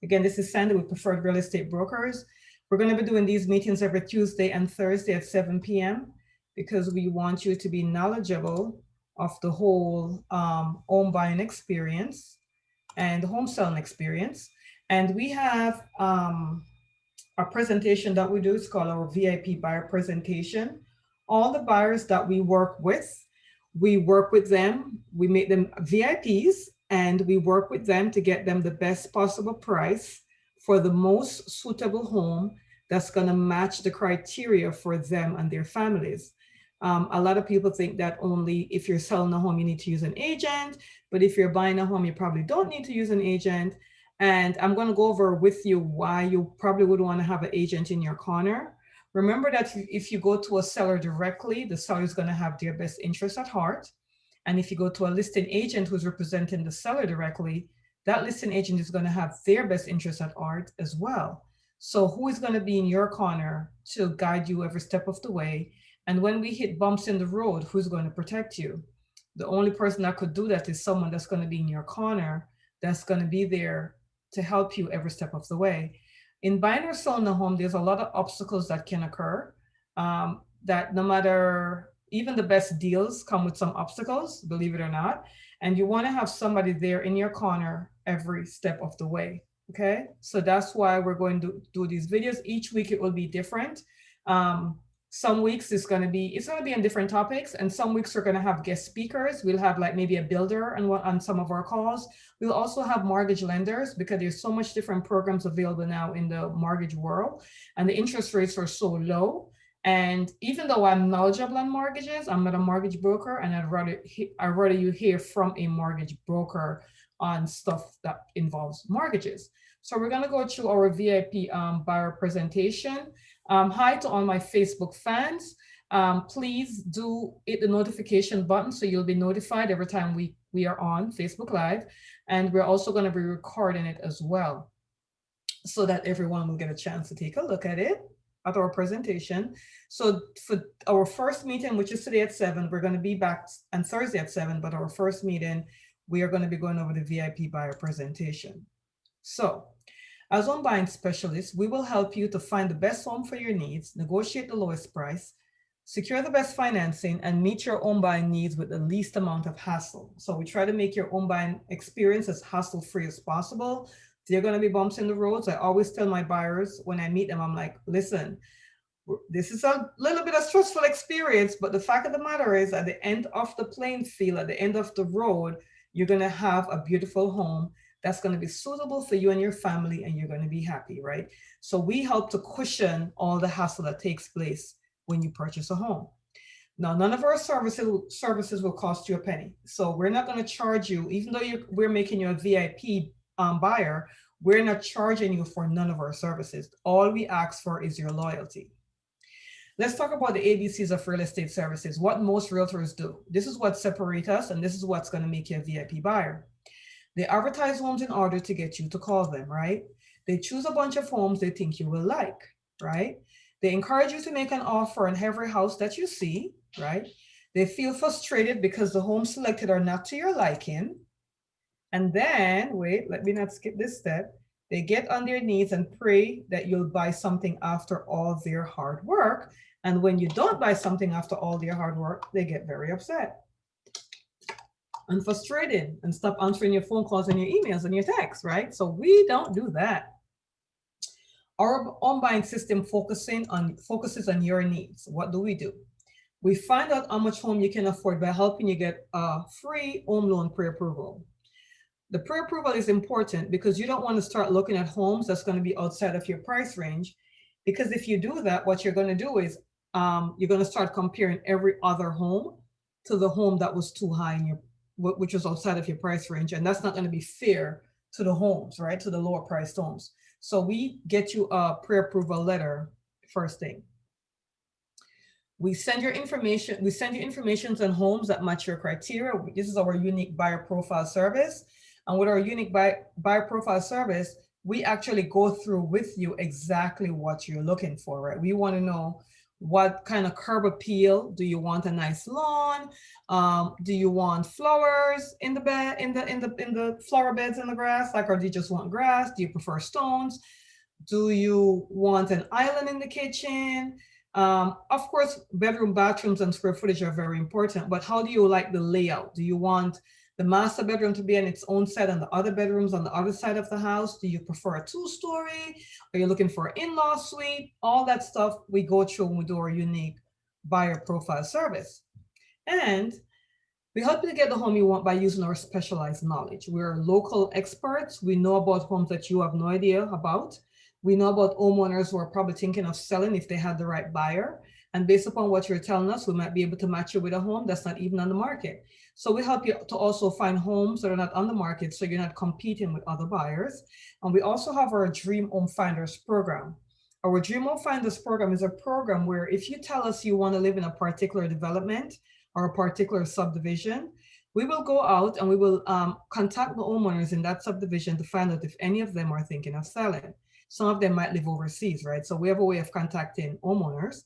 Again, this is Sandy with Preferred Real Estate Brokers. We're going to be doing these meetings every Tuesday and Thursday at 7 p.m. because we want you to be knowledgeable of the whole home buying experience and home selling experience. And we have a presentation that we do. It's called our VIP buyer presentation. All the buyers that we work with them, we make them VIPs, and we work with them to get them the best possible price for the most suitable home that's going to match the criteria for them and their families. A lot of people think that only if you're selling a home, you need to use an agent. But if you're buying a home, you probably don't need to use an agent. And I'm going to go over with you why you probably would want to have an agent in your corner. Remember that if you go to a seller directly, the seller is going to have their best interest at heart. And if you go to a listing agent who's representing the seller directly, that listing agent is going to have their best interest at heart as well. So who is going to be in your corner to guide you every step of the way? And when we hit bumps in the road, who's going to protect you? The only person that could do that is someone that's going to be in your corner, that's going to be there to help you every step of the way. In buying or selling a home, there's a lot of obstacles that can occur. That no matter, even the best deals come with some obstacles, believe it or not. And you want to have somebody there in your corner every step of the way. Okay, so that's why we're going to do these videos. Each week it will be different. Some weeks it's going to be on different topics, and some weeks we're going to have guest speakers. We'll have like maybe a builder on some of our calls. We'll also have mortgage lenders because there's so much different programs available now in the mortgage world, and the interest rates are so low. And even though I'm knowledgeable on mortgages, I'm not a mortgage broker, and I'd rather you hear from a mortgage broker on stuff that involves mortgages. So we're going to go through our VIP buyer presentation. Hi to all my Facebook fans. Please do hit the notification button so you'll be notified every time we are on Facebook Live. And we're also going to be recording it as well so that everyone will get a chance to take a look at it, at our presentation. So for our first meeting, which is today at 7, we're going to be back on Thursday at 7, but our first meeting, we are going to be going over the VIP buyer presentation. So as home buying specialists, we will help you to find the best home for your needs, negotiate the lowest price, secure the best financing, and meet your home buying needs with the least amount of hassle. So we try to make your home buying experience as hassle-free as possible. There are going to be bumps in the roads. I always tell my buyers when I meet them, I'm like, listen, this is a little bit of stressful experience, but the fact of the matter is at the end of the playing field, at the end of the road, you're going to have a beautiful home that's going to be suitable for you and your family, and you're going to be happy, right? So we help to cushion all the hassle that takes place when you purchase a home. Now, none of our services will cost you a penny. So we're not going to charge you, even though we're making you a VIP buyer, we're not charging you for none of our services. All we ask for is your loyalty. Let's talk about the ABCs of real estate services, what most realtors do. This is what separates us, and this is what's going to make you a VIP buyer. They advertise homes in order to get you to call them, right? They choose a bunch of homes they think you will like, right? They encourage you to make an offer on every house that you see, right? They feel frustrated because the homes selected are not to your liking. And then, wait, let me not skip this step. They get on their knees and pray that you'll buy something after all their hard work. And when you don't buy something after all their hard work, they get very upset and frustrated and stop answering your phone calls and your emails and your texts, right? So we don't do that. Our home buying system focuses on your needs. What do? We find out how much home you can afford by helping you get a free home loan pre-approval. The pre-approval is important because you don't want to start looking at homes that's going to be outside of your price range, because if you do that, what you're going to do is you're going to start comparing every other home to the home that was too high in your, which was outside of your price range, and that's not going to be fair to the homes, right? To the lower priced homes. So we get you a pre-approval letter first thing. We send you information on homes that match your criteria. This is our unique buyer profile service. And with our unique buyer profile service, we actually go through with you exactly what you're looking for, right? We want to know What kind of curb appeal? Do you want a nice lawn? Do you want flowers in the bed, in the flower beds in the grass, like, or do you just want grass? Do you prefer stones? Do you want an island in the kitchen? Of course, bedroom, bathrooms, and square footage are very important, but how do you like the layout? Do you want the master bedroom to be on its own side and the other bedrooms on the other side of the house? Do you prefer a two-story? Are you looking for an in-law suite? All that stuff we go through when we do our unique buyer profile service. And we help you to get the home you want by using our specialized knowledge. We're local experts. We know about homes that you have no idea about. We know about homeowners who are probably thinking of selling if they had the right buyer. And based upon what you're telling us, we might be able to match you with a home that's not even on the market. So we help you to also find homes that are not on the market so you're not competing with other buyers. And we also have our Dream Home Finders program. Our Dream Home Finders program is a program where if you tell us you want to live in a particular development, or a particular subdivision, we will go out and we will contact the homeowners in that subdivision to find out if any of them are thinking of selling. Some of them might live overseas, right? So we have a way of contacting homeowners.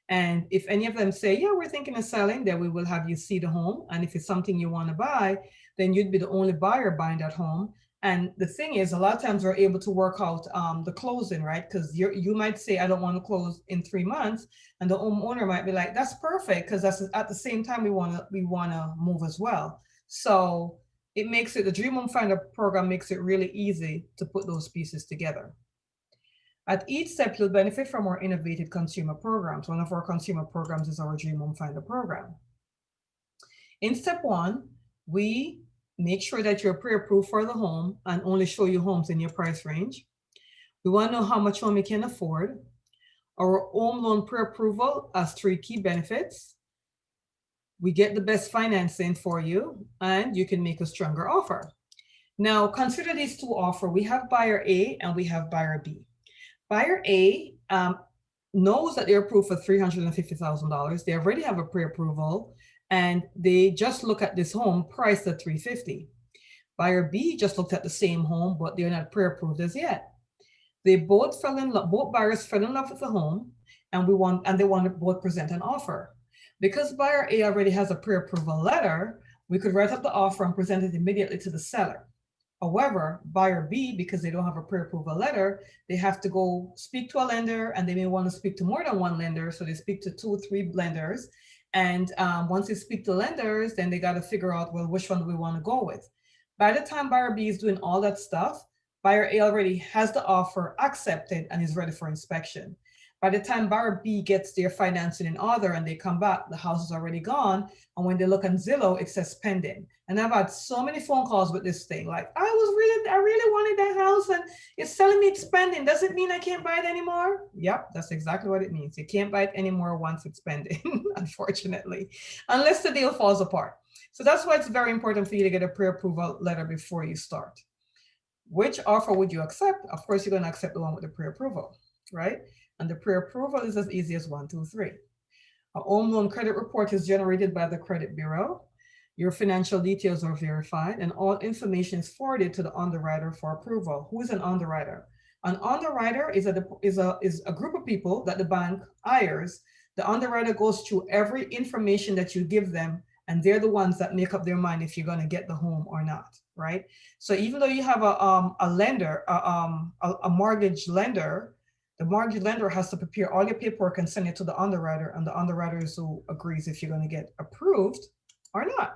And if any of them say, yeah, we're thinking of selling, then we will have you see the home. And if it's something you want to buy, then you'd be the only buyer buying that home. And the thing is, a lot of times we're able to work out the closing, right? Because you might say, I don't want to close in 3 months, and the homeowner might be like, that's perfect, because that's at the same time we want to move as well. So it makes it, the Dream Home Finder program makes it really easy to put those pieces together. At each step, you'll benefit from our innovative consumer programs. One of our consumer programs is our Dream Home Finder program. In step one, we make sure that you're pre-approved for the home and only show you homes in your price range. We want to know how much home you can afford. Our home loan pre-approval has 3 key benefits. We get the best financing for you, and you can make a stronger offer. Now, consider these 2 offers. We have buyer A and we have buyer B. Buyer A knows that they're approved for $350,000. They already have a pre-approval, and they just look at this home priced at $350,000. Buyer B just looked at the same home, but they're not pre-approved as yet. They both fell in love. Both buyers fell in love with the home, and they want to both present an offer. Because buyer A already has a pre-approval letter, we could write up the offer and present it immediately to the seller. However, buyer B, because they don't have a pre-approval letter, they have to go speak to a lender, and they may want to speak to more than one lender. So they speak to 2 or 3 lenders. And once they speak to lenders, then they got to figure out, well, which one do we want to go with? By the time buyer B is doing all that stuff, buyer A already has the offer accepted and is ready for inspection. By the time buyer B gets their financing in order and they come back, the house is already gone. And when they look on Zillow, it says pending. And I've had so many phone calls with this thing. Like, I really wanted that house, and it's telling me it's pending. Does it mean I can't buy it anymore? Yep, that's exactly what it means. You can't buy it anymore once it's pending, unfortunately, unless the deal falls apart. So that's why it's very important for you to get a pre-approval letter before you start. Which offer would you accept? Of course, you're going to accept the one with the pre-approval, right? And the pre-approval is as easy as 1, 2, 3. A home loan credit report is generated by the credit bureau. Your financial details are verified, and all information is forwarded to the underwriter for approval. Who is an underwriter? An underwriter is a group of people that the bank hires. The underwriter goes through every information that you give them, and they're the ones that make up their mind if you're going to get the home or not, right? So even though you have a lender, a mortgage lender, the mortgage lender has to prepare all your paperwork and send it to the underwriter, and the underwriter is who agrees if you're going to get approved or not.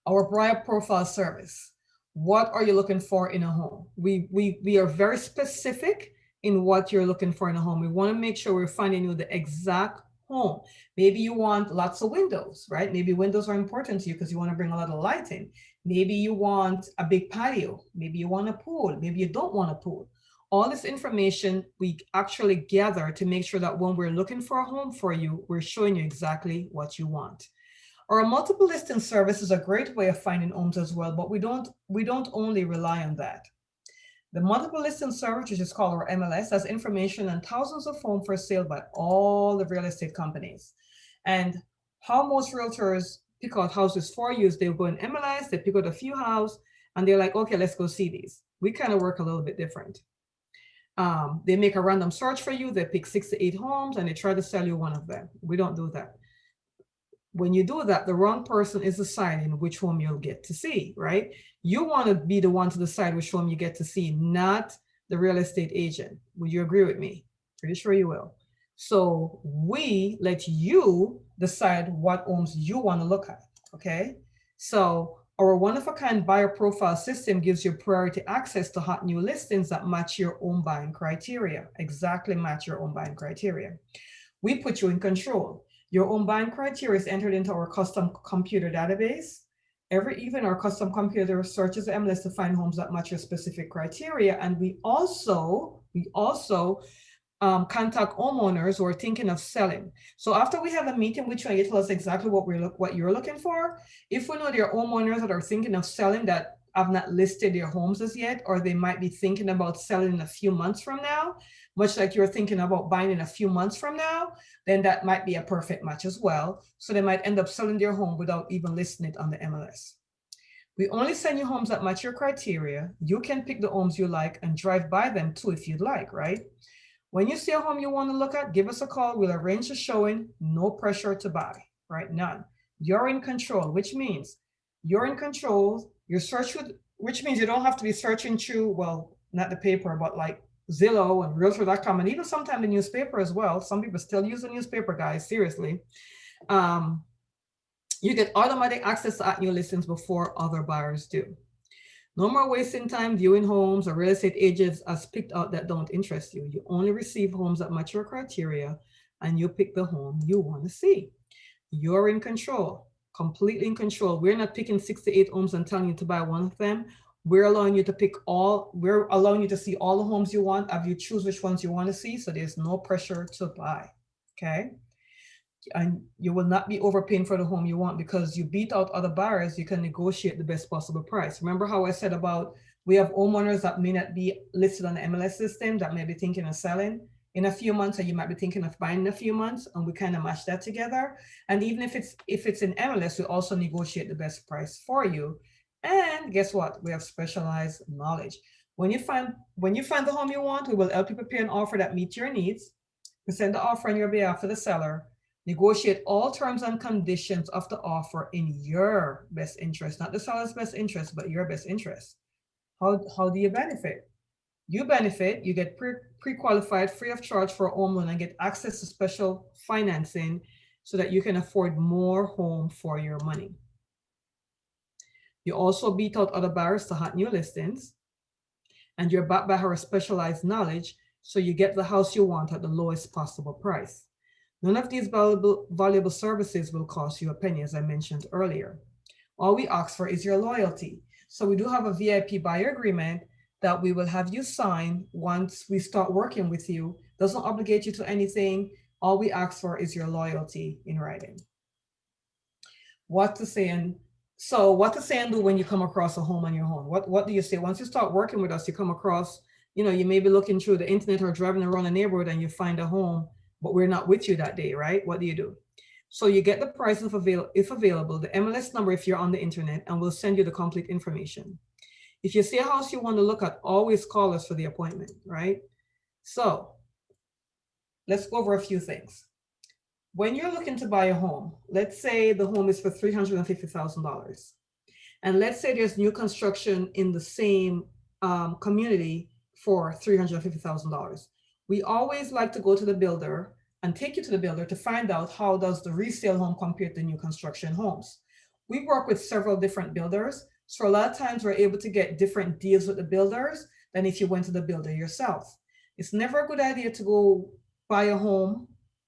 Our buyer profile service. What are you looking for in a home? We are very specific in what you're looking for in a home. We want to make sure we're finding you the exact home. Maybe you want lots of windows, right? Maybe windows are important to you because you want to bring a lot of light in. Maybe you want a big patio. Maybe you want a pool. Maybe you don't want a pool. All this information we actually gather to make sure that when we're looking for a home for you, we're showing you exactly what you want. Our multiple listing service is a great way of finding homes as well, but we don't only rely on that. The multiple listing service, which is called our MLS, has information on thousands of homes for sale by all the real estate companies. And how most realtors pick out houses for you is they'll go in MLS, they pick out a few houses, and they're like, okay, let's go see these. We kind of work a little bit different. They make a random search for you. They pick 6 to 8 homes and they try to sell you one of them. We don't do that. When you do that, the wrong person is deciding which home you'll get to see, right? You want to be the one to decide which home you get to see, not the real estate agent. Would you agree with me? Pretty sure you will. So we let you decide what homes you want to look at, okay? So our one-of-a-kind buyer profile system gives you priority access to hot new listings that match your own buying criteria, exactly match your own buying criteria. We put you in control. Your own buying criteria is entered into our custom computer database. Every evening, our custom computer searches the MLS to find homes that match your specific criteria. And we also contact homeowners who are thinking of selling. So after we have a meeting with you and you tell us exactly what you're looking for, if we know there are homeowners that are thinking of selling that have not listed their homes as yet, or they might be thinking about selling in a few months from now, much like you're thinking about buying in a few months from now, then that might be a perfect match as well. So they might end up selling their home without even listing it on the MLS. We only send you homes that match your criteria. You can pick the homes you like and drive by them too if you'd like, right? When you see a home you want to look at, give us a call. We'll arrange a showing. No pressure to buy, right? None. You're in control, which means you're in control. Your search would, which means you don't have to be searching through, well, not the paper, but like Zillow and Realtor.com, and even sometimes the newspaper as well. Some people still use the newspaper, guys, seriously. Um, you get automatic access to new listings before other buyers do. No more wasting time viewing homes or real estate agents as picked out that don't interest you. You only receive homes that match your criteria and you pick the home you want to see. You're in control, completely in control. We're not picking 6 to 8 homes and telling you to buy one of them. We're allowing you to we're allowing you to see all the homes you want, have you choose which ones you want to see. So there's no pressure to buy. Okay. And you will not be overpaying for the home you want because you beat out other buyers. You can negotiate the best possible price. Remember how I said about we have homeowners that may not be listed on the MLS system that may be thinking of selling in a few months, or you might be thinking of buying in a few months, and we kind of match that together. And even if it's in MLS, we also negotiate the best price for you. And guess what? We have specialized knowledge. When you find the home you want, we will help you prepare an offer that meets your needs. We send the offer on your behalf to the seller. Negotiate all terms and conditions of the offer in your best interest, not the seller's best interest, but your best interest. How do you benefit? You benefit, you get pre-qualified free of charge for a home loan and get access to special financing so that you can afford more home for your money. You also beat out other buyers to hot new listings, and you're backed by her specialized knowledge, so you get the house you want at the lowest possible price. None of these valuable services will cost you a penny, as I mentioned earlier. All we ask for is your loyalty. So we do have a VIP buyer agreement that we will have you sign once we start working with you. Doesn't obligate you to anything. All we ask for is your loyalty in writing. What to say and what to say and do when you come across a home on your own? What do you say? Once you start working with us, you come across, you may be looking through the internet or driving around the neighborhood and you find a home, but we're not with you that day, right? What do? So you get the price if available, the MLS number if you're on the internet, and we'll send you the complete information. If you see a house you want to look at, always call us for the appointment, right? So let's go over a few things. When you're looking to buy a home, let's say the home is for $350,000. And let's say there's new construction in the same community for $350,000. We always like to go to the builder and take you to the builder to find out how does the resale home compare to new construction homes. We work with several different builders, so a lot of times we're able to get different deals with the builders than if you went to the builder yourself. It's never a good idea to go buy a home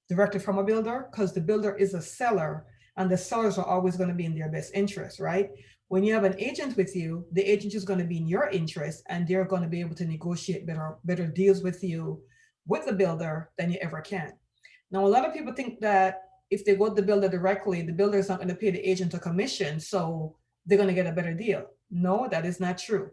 directly from a builder because the builder is a seller and the sellers are always going to be in their best interest, right? When you have an agent with you, the agent is going to be in your interest and they're going to be able to negotiate better deals with you with the builder than you ever can. Now, a lot of people think that if they go to the builder directly, the builder is not going to pay the agent a commission, so they're going to get a better deal. No, that is not true.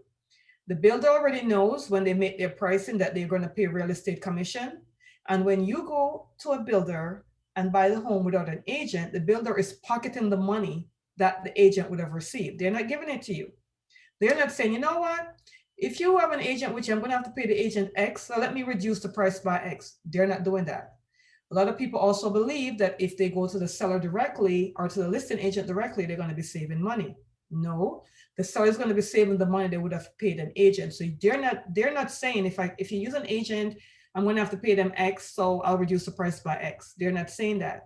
The builder already knows when they make their pricing that they're going to pay real estate commission. And when you go to a builder and buy the home without an agent, the builder is pocketing the money that the agent would have received. They're not giving it to you. They're not saying, you know what? If you have an agent, which I'm going to have to pay the agent X, so let me reduce the price by X. They're not doing that. A lot of people also believe that if they go to the seller directly or to the listing agent directly, they're going to be saving money. No, the seller is going to be saving the money they would have paid an agent. So they're not saying if you use an agent, I'm going to have to pay them X, so I'll reduce the price by X. They're not saying that.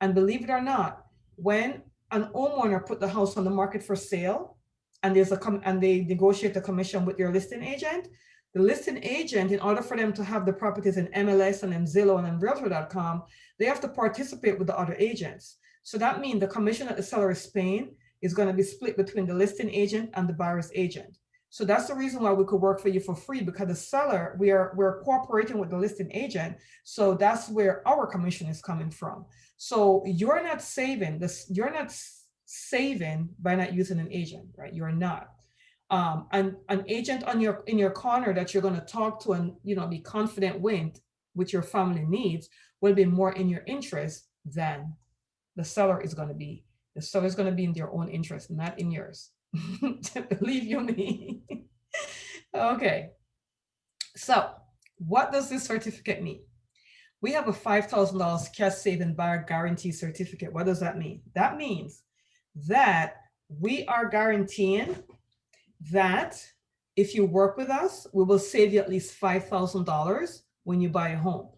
And believe it or not, when an homeowner put the house on the market for sale, and and they negotiate a commission with your listing agent, the listing agent, in order for them to have the properties in MLS and in Zillow and in Realtor.com, they have to participate with the other agents. So that means the commission that the seller is paying is going to be split between the listing agent and the buyer's agent. So that's the reason why we could work for you for free, because the seller, we're cooperating with the listing agent. So that's where our commission is coming from. So you're not saving by not using an agent, right? You're not. And an agent in your corner that you're going to talk to and be confident with your family needs will be more in your interest than the seller is going to be. The seller is going to be in their own interest, not in yours. Believe you me. Okay. So what does this certificate mean? We have a $5,000 cash saving buyer guarantee certificate. What does that mean? That means that we are guaranteeing that if you work with us, we will save you at least $5,000 when you buy a home.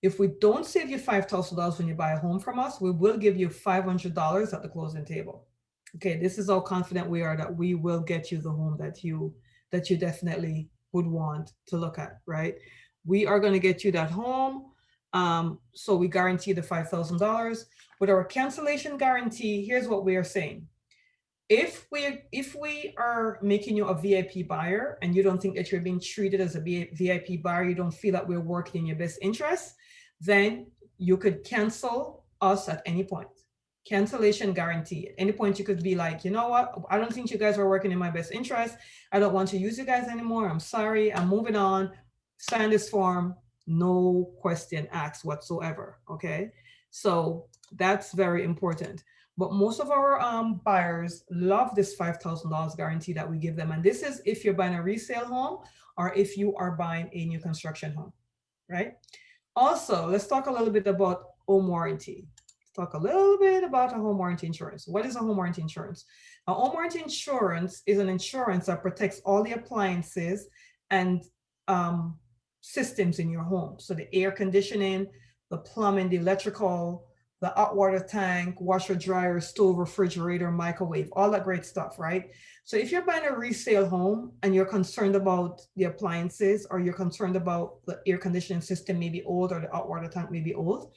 If we don't save you $5,000 when you buy a home from us, we will give you $500 at the closing table. Okay, this is how confident we are that we will get you the home that you definitely would want to look at, right? We are going to get you that home. So we guarantee the $5,000. With our cancellation guarantee, here's what we are saying. If we are making you a VIP buyer and you don't think that you're being treated as a VIP buyer, you don't feel that we're working in your best interest, then you could cancel us at any point. Cancellation guarantee. At any point you could be like, you know what, I don't think you guys are working in my best interest. I don't want to use you guys anymore. I'm sorry. I'm moving on. Sign this form. No question asked whatsoever. Okay. So that's very important. But most of our buyers love this $5,000 guarantee that we give them. And this is if you're buying a resale home or if you are buying a new construction home, right? Also, let's talk a little bit about home warranty. Let's talk a little bit about a home warranty insurance. What is a home warranty insurance? A home warranty insurance is an insurance that protects all the appliances and systems in your home. So the air conditioning, the plumbing, the electrical, the hot water tank, washer, dryer, stove, refrigerator, microwave, all that great stuff, right? So if you're buying a resale home and you're concerned about the appliances or you're concerned about the air conditioning system may be old or the hot water tank may be old,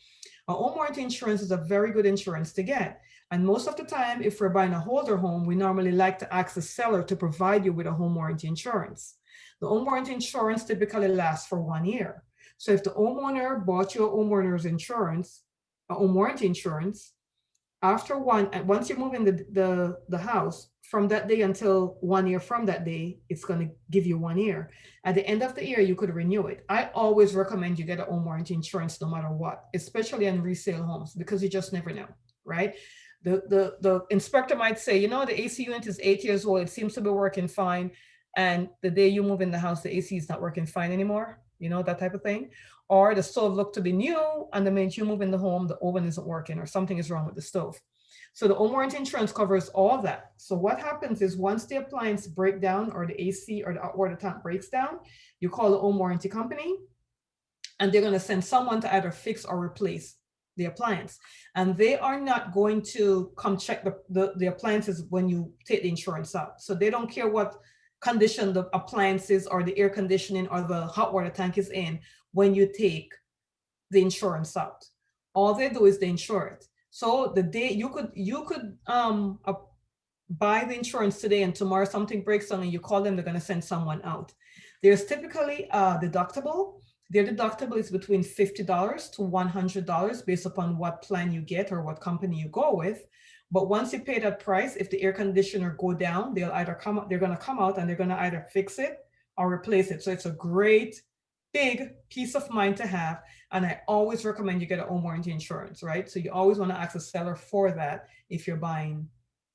a home warranty insurance is a very good insurance to get. And most of the time, if we're buying a older home, we normally like to ask the seller to provide you with a home warranty insurance. The home warranty insurance typically lasts for 1 year. So if the homeowner bought you a homeowner's insurance, a home warranty insurance, once you move in the house, from that day until 1 year from that day, it's going to give you 1 year. At the end of the year, you could renew it. I always recommend you get a home warranty insurance no matter what, especially on resale homes, because you just never know, right? The inspector might say, the AC unit is 8 years old. It seems to be working fine. And the day you move in the house, the AC is not working fine anymore, that type of thing. Or the stove looked to be new, and the minute you move in the home, the oven isn't working or something is wrong with the stove. So the home warranty insurance covers all of that. So what happens is once the appliance breaks down or the AC or the tank breaks down, you call the home warranty company and they're going to send someone to either fix or replace the appliance. And they are not going to come check the appliances when you take the insurance out. So they don't care what condition the appliances or the air conditioning or the hot water tank is in when you take the insurance out. All they do is they insure it. So the day you could buy the insurance today and tomorrow something breaks down and you call them, they're going to send someone out. There's typically a deductible. Their deductible is between $50 to $100 based upon what plan you get or what company you go with. But once you pay that price, if the air conditioner go down, they're going to come out and they're going to either fix it or replace it. So it's a great big peace of mind to have. And I always recommend you get a home warranty insurance, right? So you always want to ask the seller for that if you're buying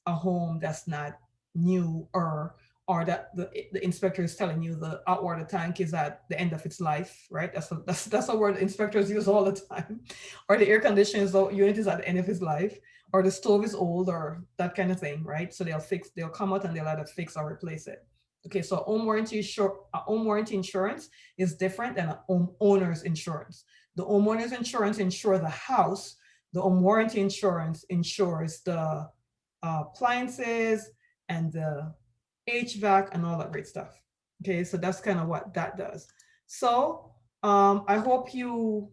a home that's not new or or that the inspector is telling you the hot water tank is at the end of its life, right? That's a word inspectors use all the time. Or the air conditioning unit is at the end of its life, or the stove is old, or that kind of thing, right? So they'll come out and they'll either fix or replace it. Okay, so home warranty insurance is different than a homeowner's insurance. The homeowner's insurance insures the house. The home warranty insurance insures the appliances and the HVAC and all that great stuff. Okay, so that's kind of what that does. So I hope you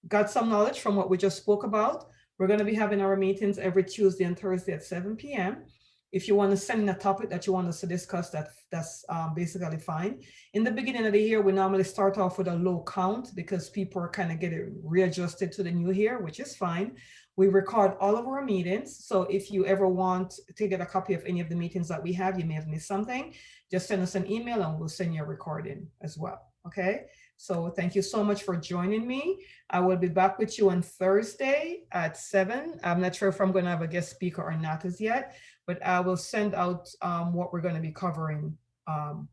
got some knowledge from what we just spoke about. We're going to be having our meetings every Tuesday and Thursday at 7 p.m. If you want to send in a topic that you want us to discuss, that's basically fine. In the beginning of the year, we normally start off with a low count because people are kind of getting readjusted to the new year, which is fine. We record all of our meetings. So if you ever want to get a copy of any of the meetings that we have, you may have missed something, just send us an email and we'll send you a recording as well. Okay. So thank you so much for joining me. I will be back with you on Thursday at 7. I'm not sure if I'm going to have a guest speaker or not as yet, but I will send out what we're going to be covering on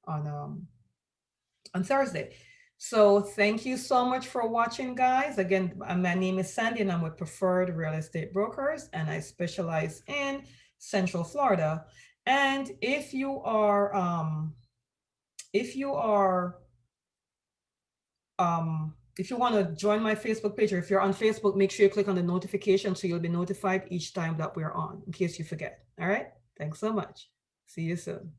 on Thursday. So thank you so much for watching, guys. Again, my name is Sandy and I'm with Preferred Real Estate Brokers and I specialize in Central Florida. And if you are if you want to join my Facebook page, or if you're on Facebook, make sure you click on the notification so you'll be notified each time that we're on, in case you forget. All right. Thanks so much. See you soon.